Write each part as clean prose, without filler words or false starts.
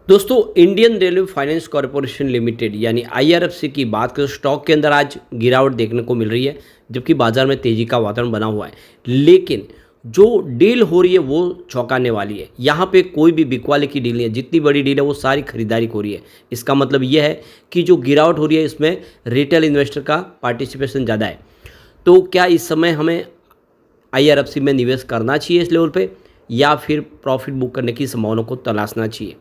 दोस्तों, Indian railway finance corporation limited यानी IRFC की बात करें तो स्टॉक के अंदर आज गिरावट देखने को मिल रही है, जबकि बाजार में तेजी का वातावरण बना हुआ है। लेकिन जो डील हो रही है वो चौंकाने वाली है। यहाँ पे कोई भी बिकवाले की डील नहीं है, जितनी बड़ी डील है वो सारी खरीदारी हो रही है। इसका मतलब ये है कि जो गिरावट हो रही है इसमें रिटेल इन्वेस्टर का पार्टिसिपेशन ज़्यादा है। तो क्या इस समय हमें आईआरएफसी में निवेश करना चाहिए इस लेवल पे, या फिर प्रॉफिट बुक करने की संभावना को तलाशना चाहिए?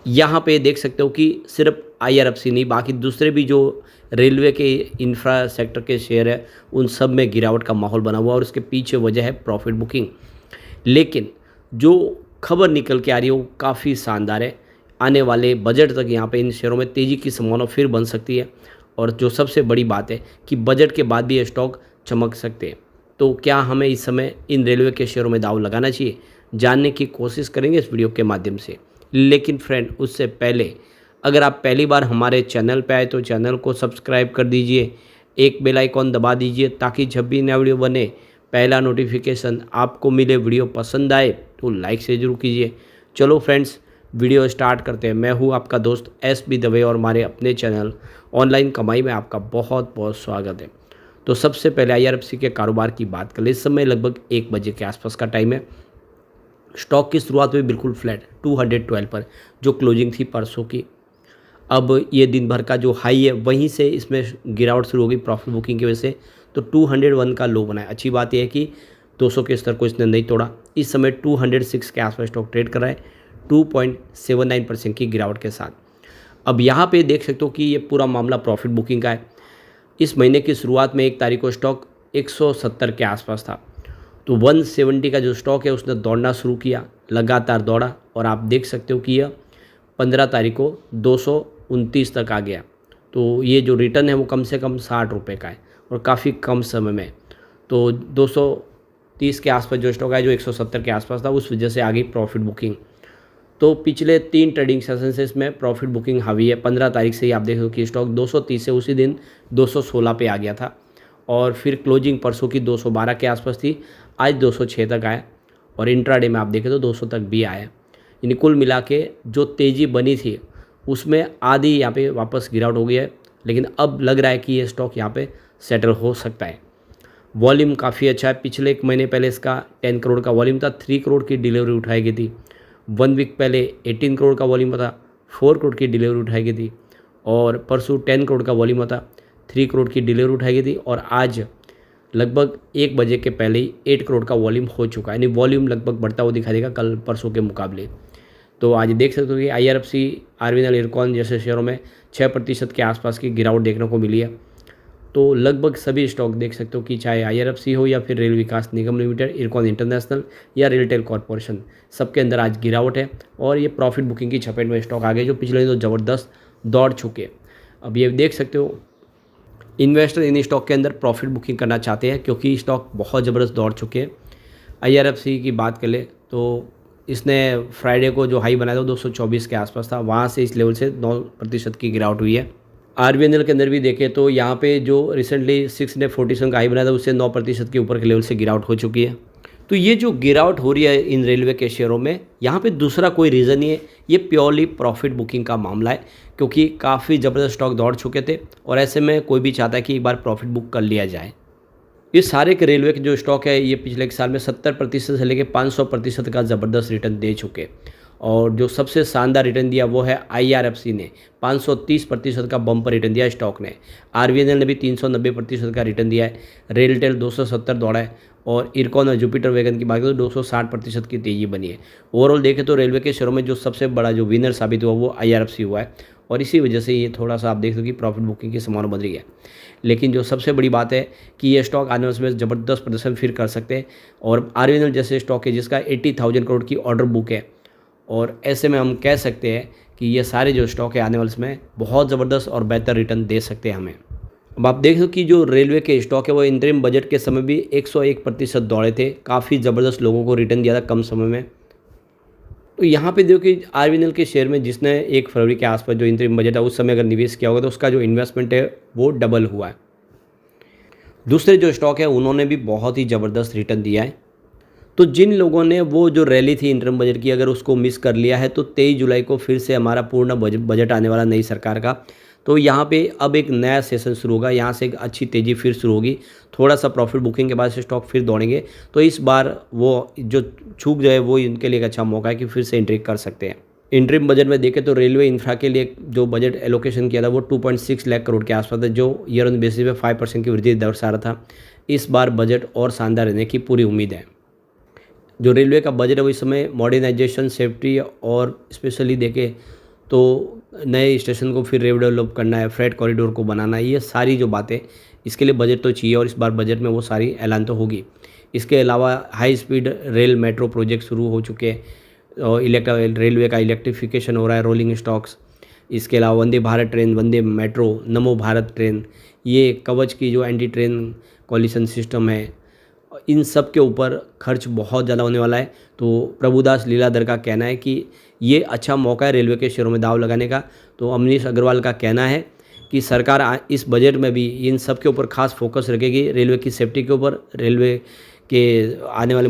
यहाँ पे देख सकते हो कि सिर्फ आईआरएफसी नहीं, बाकी दूसरे भी जो रेलवे के इंफ्रा सेक्टर के शेयर है उन सब में गिरावट का माहौल बना हुआ, और उसके पीछे वजह है प्रॉफिट बुकिंग। लेकिन जो खबर निकल के आ रही है वो काफ़ी शानदार है। आने वाले बजट तक यहाँ पे इन शेयरों में तेज़ी की संभावना फिर बन सकती है, और जो सबसे बड़ी बात है कि बजट के बाद भी ये स्टॉक चमक सकते हैं। तो क्या हमें इस समय इन रेलवे के शेयरों में दाव लगाना चाहिए, जानने की कोशिश करेंगे इस वीडियो के माध्यम से। लेकिन फ्रेंड, उससे पहले अगर आप पहली बार हमारे चैनल पे आए तो चैनल को सब्सक्राइब कर दीजिए, एक बेल आइकॉन दबा दीजिए ताकि जब भी नया वीडियो बने पहला नोटिफिकेशन आपको मिले। वीडियो पसंद आए तो लाइक से जरूर कीजिए। चलो फ्रेंड्स, वीडियो स्टार्ट करते हैं। मैं हूँ आपका दोस्त SB दवे, और हमारे अपने चैनल ऑनलाइन कमाई में आपका बहुत बहुत स्वागत है। तो सबसे पहले आईआरएफसी के कारोबार की बात करें। इस समय लगभग 1 बजे के आसपास का टाइम है। स्टॉक की शुरुआत हुई बिल्कुल फ्लैट 212 पर, जो क्लोजिंग थी परसों की। अब ये दिन भर का जो हाई है वहीं से इसमें गिरावट शुरू हो गई प्रॉफिट बुकिंग की वजह से। तो 201 का लो बना है। अच्छी बात यह है कि 200 के स्तर को इसने नहीं तोड़ा। इस समय 206 के आसपास स्टॉक ट्रेड कर रहा है 2.79% की गिरावट के साथ। अब यहाँ पे देख सकते हो कि ये पूरा मामला प्रॉफिट बुकिंग का है। इस महीने की शुरुआत में 1 तारीख को स्टॉक 170 के आसपास था, तो 170 का जो स्टॉक है उसने दौड़ना शुरू किया, लगातार दौड़ा, और आप देख सकते हो कि यह 15 तारीख को 229 तक आ गया। तो ये जो रिटर्न है वो कम से कम 60 रुपये का है, और काफ़ी कम समय में। तो 230 के आसपास जो स्टॉक है, जो 170 के आसपास था, उस वजह से आ गई प्रॉफिट बुकिंग। तो पिछले 3 ट्रेडिंग सेशन से इसमें प्रॉफिट बुकिंग हावी है। 15 तारीख से ही आप देख लो कि स्टॉक 230 से उसी दिन 216 पे आ गया था, और फिर क्लोजिंग परसों की 212 के आसपास थी, आज 206 तक आया, और इंट्राडे में आप देखें तो 200 तक भी आया। यानी कुल मिला के जो तेज़ी बनी थी उसमें आधी यहाँ पे वापस गिरावट हो गई है। लेकिन अब लग रहा है कि ये स्टॉक यहाँ पे सेटल हो सकता है। वॉल्यूम काफ़ी अच्छा है। पिछले 1 महीने पहले इसका 10 करोड़ का वॉल्यूम था, 3 करोड़ की डिलीवरी उठाई गई थी। 1 वीक पहले 18 करोड़ का वॉल्यूम था, 4 करोड़ की डिलीवरी उठाई गई थी। और परसों 10 करोड़ का वॉल्यूम था, 3 करोड़ की डिलीवरी उठाई गई थी। और आज लगभग 1 बजे के पहले ही 8 करोड़ का वॉल्यूम हो चुका है। यानी वॉल्यूम लगभग बढ़ता हुआ दिखाई देगा कल परसों के मुकाबले। तो आज देख सकते हो कि आईआरएफसी, आरबीएल, इरकॉन जैसे शेयरों में 6% के आसपास की गिरावट देखने को मिली है। तो लगभग सभी स्टॉक देख सकते हो कि चाहे आईआरएफसी हो या फिर रेल विकास निगम लिमिटेड, इरकॉन इंटरनेशनल या रेलटेल कॉरपोरेशन, सबके अंदर आज गिरावट है। और ये प्रॉफिट बुकिंग की चपेट में स्टॉक आ गए जो पिछले दिनों ज़बरदस्त दौड़ चुके। अब ये देख सकते हो इन्वेस्टर इन स्टॉक के अंदर प्रॉफिट बुकिंग करना चाहते हैं, क्योंकि स्टॉक बहुत ज़बरदस्त दौड़ चुके हैं। आईआरएफसी की बात कर ले तो इसने फ्राइडे को जो हाई बनाया था 224 के आसपास था, वहाँ से इस लेवल से 9% की गिरावट हुई है। आरबीएनएल के अंदर भी देखें तो यहाँ पे जो रिसेंटली 647 का हाई बनाया था उससे 9% के ऊपर के लेवल से गिरावट हो चुकी है। तो ये जो गिरावट हो रही है इन रेलवे के शेयरों में, यहाँ पे दूसरा कोई रीज़न नहीं है, ये प्योरली प्रॉफिट बुकिंग का मामला है। क्योंकि काफ़ी ज़बरदस्त स्टॉक दौड़ चुके थे, और ऐसे में कोई भी चाहता है कि एक बार प्रॉफिट बुक कर लिया जाए। ये सारे के रेलवे के जो स्टॉक है ये पिछले 1 साल में 70% से लेकर 500% का ज़बरदस्त रिटर्न दे चुके। और जो सबसे शानदार रिटर्न दिया वो है आईआरएफसी ने, 530% का बम्पर रिटर्न दिया स्टॉक ने। आरबीएनएल ने भी 390% का रिटर्न दिया है। रेलटेल 270 दौड़ा है, और इरकॉन और जुपिटर वैगन की बात करें तो 260% की तेज़ी बनी है। ओवरऑल देखें तो रेलवे के शेयरों में जो सबसे बड़ा जो विनर साबित हुआ वो आईआरएफसी हुआ है, और इसी वजह से ये थोड़ा सा आप देख सकते हो कि प्रॉफिट बुकिंग की संभावना बन रही है। लेकिन जो सबसे बड़ी बात है कि ये स्टॉक आने वाले समय में ज़बरदस्त प्रदर्शन फिर कर सकते हैं। और आरबीएनएल जैसे स्टॉक है जिसका 80,000 करोड़ की ऑर्डर बुक है, और ऐसे में हम कह सकते हैं कि ये सारे जो स्टॉक है आने वाले समय बहुत ज़बरदस्त और बेहतर रिटर्न दे सकते हैं हमें। अब आप देख लो कि जो रेलवे के स्टॉक है वो इंटरिम बजट के समय भी 101% दौड़े थे। काफ़ी ज़बरदस्त लोगों को रिटर्न दिया था कम समय में। तो यहाँ पे देखो कि आरबीएनएल के शेयर में जिसने 1 फरवरी के आसपास जो इंटरिम बजट है उस समय अगर निवेश किया होगा तो उसका जो इन्वेस्टमेंट है वो डबल हुआ है। दूसरे जो स्टॉक है उन्होंने भी बहुत ही ज़बरदस्त रिटर्न दिया है। तो जिन लोगों ने वो जो रैली थी इंटरिम बजट की, अगर उसको मिस कर लिया है, तो 23 जुलाई को फिर से हमारा पूर्ण बजट आने वाला नई सरकार का। तो यहाँ पे अब एक नया सेशन शुरू होगा, यहाँ से एक अच्छी तेज़ी फिर शुरू होगी। थोड़ा सा प्रॉफिट बुकिंग के बाद से स्टॉक फिर दौड़ेंगे। तो इस बार वो जो चूक गए वो इनके लिए एक अच्छा मौका है कि फिर से एंट्री कर सकते हैं। इंटरिम बजट में देखें तो रेलवे इंफ्रा के लिए जो बजट एलोकेशन किया था वो 2.6 लाख करोड़ के आसपास था, जो ईयर ऑन बेसिस पे 5% की वृद्धि दर्शा रहा था। इस बार बजट और शानदार रहने की पूरी उम्मीद है। जो रेलवे का बजट है वो इस समय मॉडर्नाइजेशन, सेफ्टी और स्पेशली देखें तो नए स्टेशन को फिर रिडेवलप करना है, फ्रेट कॉरिडोर को बनाना है, ये सारी जो बातें, इसके लिए बजट तो चाहिए और इस बार बजट में वो सारी ऐलान तो होगी। इसके अलावा high speed rail metro project शुरू हो चुके हैं और रेलवे का इलेक्ट्रिफिकेशन हो रहा है, रोलिंग स्टॉक्स। इसके अलावा वंदे भारत ट्रेन, वंदे मेट्रो, नमो भारत ट्रेन, ये कवच की जो एंटी ट्रेन कॉलिशन सिस्टम है, इन सब के ऊपर खर्च बहुत ज़्यादा होने वाला है। तो प्रभुदास लीलाधर का कहना है कि ये अच्छा मौका है रेलवे के शेयरों में दाव लगाने का। तो अमनीश अग्रवाल का कहना है कि सरकार इस बजट में भी इन सब के ऊपर खास फोकस रखेगी, रेलवे की सेफ्टी के ऊपर, रेलवे के आने वाले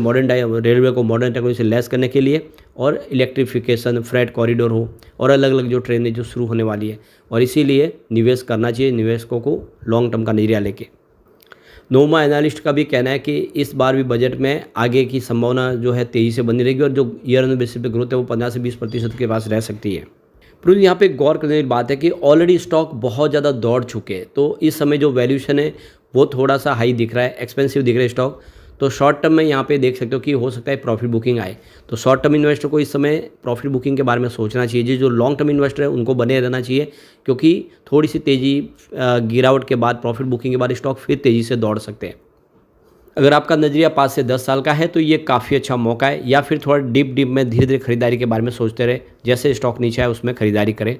रेलवे को मॉडर्न टेक्नोलॉजी से लैस करने के लिए, और इलेक्ट्रिफिकेशन, फ्रेट कॉरिडोर हो और अलग अलग जो ट्रेनें जो शुरू होने वाली है, और इसीलिए निवेश करना चाहिए निवेशकों को लॉन्ग टर्म का नजरिया लेके। नोमा एनालिस्ट का भी कहना है कि इस बार भी बजट में आगे की संभावना जो है तेज़ी से बनी रहेगी और जो ईयर ऑन बेसिस पे ग्रोथ है वो 15 से 20% के पास रह सकती है। पर यहाँ पे गौर करने वाली बात है कि ऑलरेडी स्टॉक बहुत ज़्यादा दौड़ चुके हैं, तो इस समय जो वैल्यूशन है वो थोड़ा सा हाई दिख रहा है, एक्सपेंसिव दिख रहा है स्टॉक। तो शॉर्ट टर्म में यहाँ पे देख सकते हो कि हो सकता है प्रॉफिट बुकिंग आए। तो शॉर्ट टर्म इन्वेस्टर को इस समय प्रॉफिट बुकिंग के बारे में सोचना चाहिए। जो लॉन्ग टर्म इन्वेस्टर है उनको बने रहना चाहिए, क्योंकि थोड़ी सी तेज़ी गिरावट के बाद, प्रॉफिट बुकिंग के बाद स्टॉक फिर तेज़ी से दौड़ सकते हैं। अगर आपका नज़रिया 5 से 10 साल का है तो ये काफ़ी अच्छा मौका है, या फिर थोड़ा डीप में धीरे धीरे खरीदारी के बारे में सोचते रहे, जैसे स्टॉक नीचे आए उसमें खरीदारी करें।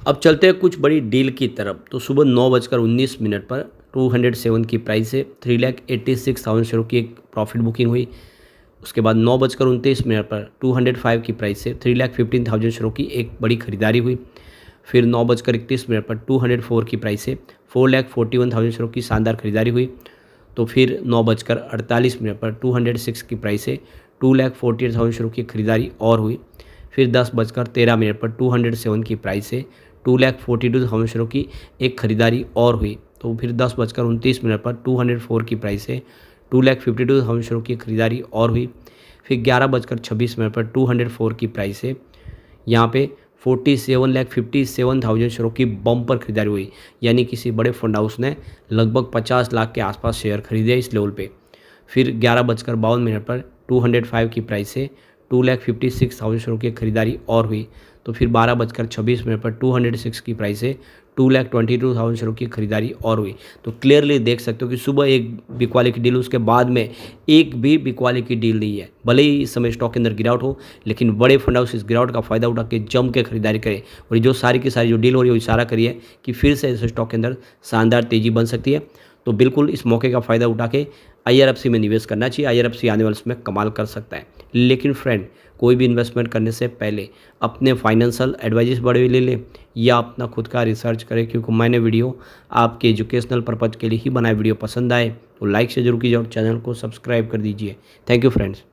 अब चलते हैं कुछ बड़ी डील की तरफ। तो सुबह 9:19 पर 207 की प्राइस से 3,86,000 शेयरों की एक प्रॉफिट बुकिंग हुई। उसके बाद 9:29 पर 205 की प्राइस से 3,15,000 शेयरों की एक बड़ी खरीदारी हुई। फिर 9:31 पर 204 की प्राइस से 4,41,000 शेयरों की शानदार खरीदारी हुई। तो फिर 9:48 पर 206 की प्राइस से 2,48,000 शेयरों की खरीदारी और हुई। फिर 10:13 पर 207 की प्राइस से 2,42,000 शेयरों की एक खरीदारी और हुई। तो फिर 10:29 पर 204 की प्राइस से 2,52,000 शेयरों की खरीदारी और हुई। फिर 11:26 पर 204 की प्राइस से यहाँ पे 47,57,000 शेयरों की बम्पर खरीदारी हुई, यानी किसी बड़े फंड हाउस ने लगभग 50 लाख के आसपास शेयर खरीदे इस लेवल पे। फिर 11:52 पर 205 की प्राइस से 2,56,000 शेयरों की खरीदारी और हुई। तो फिर 12:26 पर 206 की प्राइस से 2,22,000 शेयरों की खरीदारी और हुई। तो क्लियरली देख सकते हो कि सुबह एक बिकवाली की डील, उसके बाद में एक भी बिकवाली की डील नहीं है। भले ही इस समय स्टॉक के अंदर गिरावट हो, लेकिन बड़े फंड हाउस इस गिरावट का फायदा उठा के जम के खरीदारी करें, और ये जो सारी की सारी जो डील हो रही है वो इशारा करिए कि फिर से इस स्टॉक के अंदर शानदार तेज़ी बन सकती है। तो बिल्कुल इस मौके का फ़ायदा उठा के IRFC में निवेश करना चाहिए। IRFC आने वाले समय कमाल कर सकता है। लेकिन फ्रेंड, कोई भी इन्वेस्टमेंट करने से पहले अपने फाइनेंशियल एडवाइस बड़े ले लें या अपना खुद का रिसर्च करें, क्योंकि मैंने वीडियो आपके एजुकेशनल पर्पज़ के लिए ही बनाए। वीडियो पसंद आए तो लाइक से जरूर कीजिए और चैनल को सब्सक्राइब कर दीजिए। Thank you friends.